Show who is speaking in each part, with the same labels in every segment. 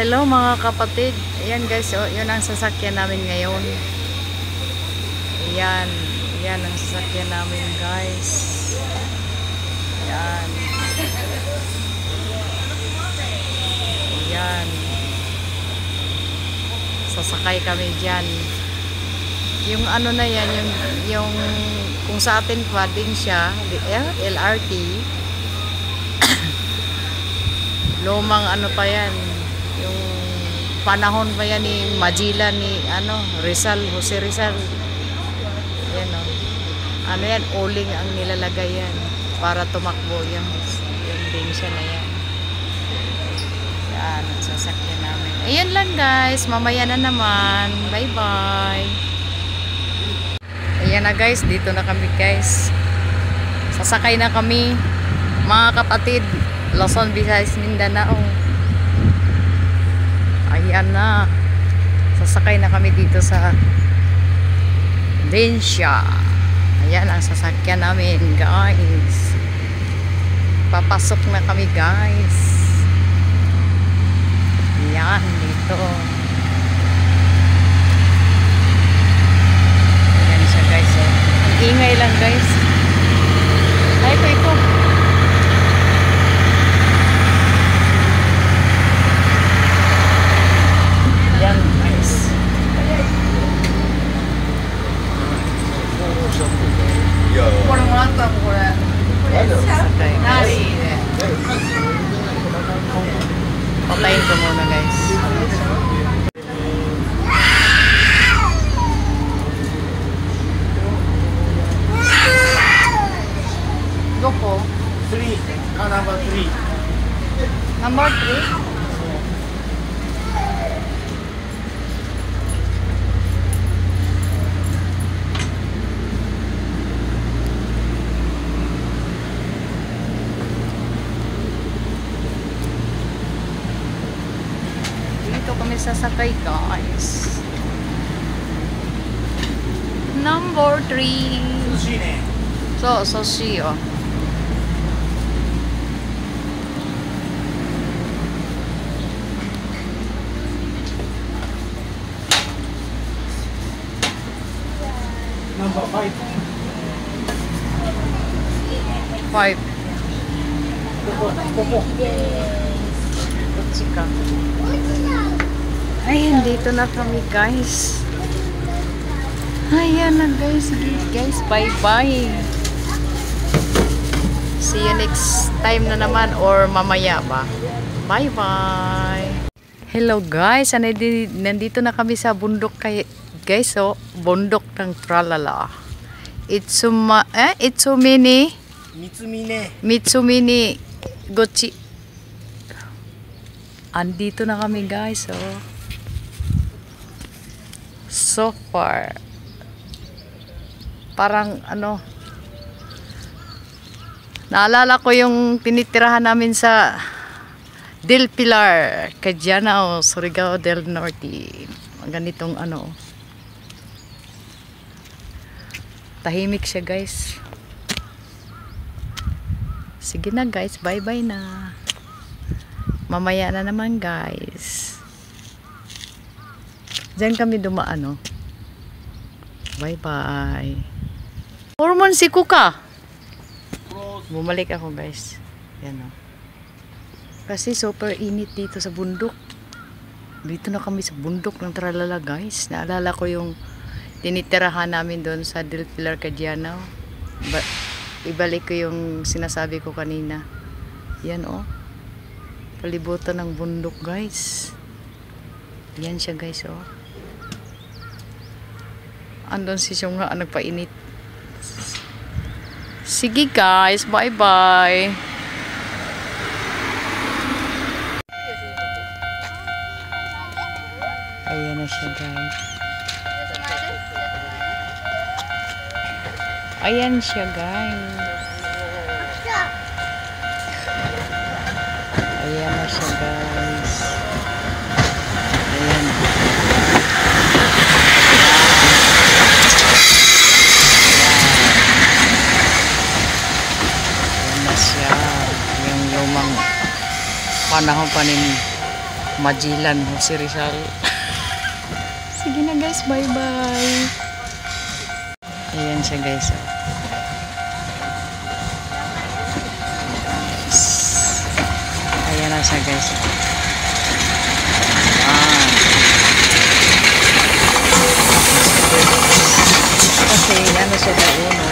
Speaker 1: Hello mga kapatid. Ayan guys, oh, yun ang sasakyan namin ngayon. Ayan, yan ang sasakyan namin guys. Ayan. Ayan. Sasakay kami dyan. Yung ano na yan, yung kung sa atin pwedeng siya, LRT. Lumang ano pa yan, yung panahon pa yan ni Magellan ni Rizal, Jose Rizal. Yan o. Ano yan, uling ang nilalagay yan para tumakbo yung densya na yan. Yan, ang sasakyan namin. Ayan lang guys, mamaya na naman. Bye bye. Ayan na guys, dito na kami guys. Sasakay na kami mga kapatid. Luzon, Visayas, Mindanao. Ayan na. Sasakay na kami dito sa Densya. Ayan ang sasakyan namin guys. Papasok na kami guys. Ayan dito. Ayan siya guys. Ang ingay lang guys. Ay ko. Ayan guys. Okay, patayin ko muna guys. Go po.
Speaker 2: 3. Number 3.
Speaker 1: Number 3. Dito kami sasakay guys. Number 3.
Speaker 2: Sushi ne.
Speaker 1: So, sushi oh.
Speaker 2: Number 5.
Speaker 1: 5.
Speaker 2: Popo.
Speaker 1: Chika. Ayan, dito na kami guys. Ayan na guys. Guys, bye bye. See you next time na naman or mamaya ba. Bye bye. Hello guys, nandito na kami sa bundok guys, oh, bundok ng Tralala. Mitsumini Gochi. Andito na kami guys, oh. So far parang naalala ko yung tinitirahan namin sa Del Pilar, Cadiana, Surigao del Norte. Ganitong tahimik siya guys. Sige na guys, bye bye na. Mamaya na naman guys. Diyan kami dumaan, oh. Bye bye. Hormon si Kuka. Bumalik ako guys. Yan, oh. Kasi super init dito sa bundok. Dito na kami sa bundok ng Tralala guys. Naalala ko yung tinitirahan namin doon sa Del Pilar, Cadiana. Ibalik ko yung sinasabi ko kanina. Yan, oh. Palibutan ng bundok guys. Yan siya guys, oh. Andun si Syungha nagpainit. Sige guys, bye bye. Ayan na siya guys. Ayan siya guys. Ayan na siya guys. Ayan. Ayan na siya. Yung lumang panahon pa Majilan mo si Rizal. Sige na guys, bye-bye. Ayan siya guys. Ayan na siya guys. Kasi ano siya doon, no?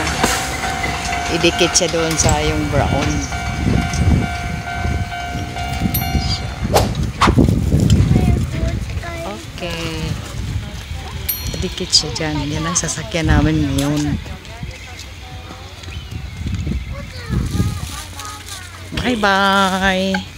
Speaker 1: Idikit siya doon sa yung brown. Okay. Idikit siya dyan. Yan ang sasakyan namin ngayon. Bye-bye!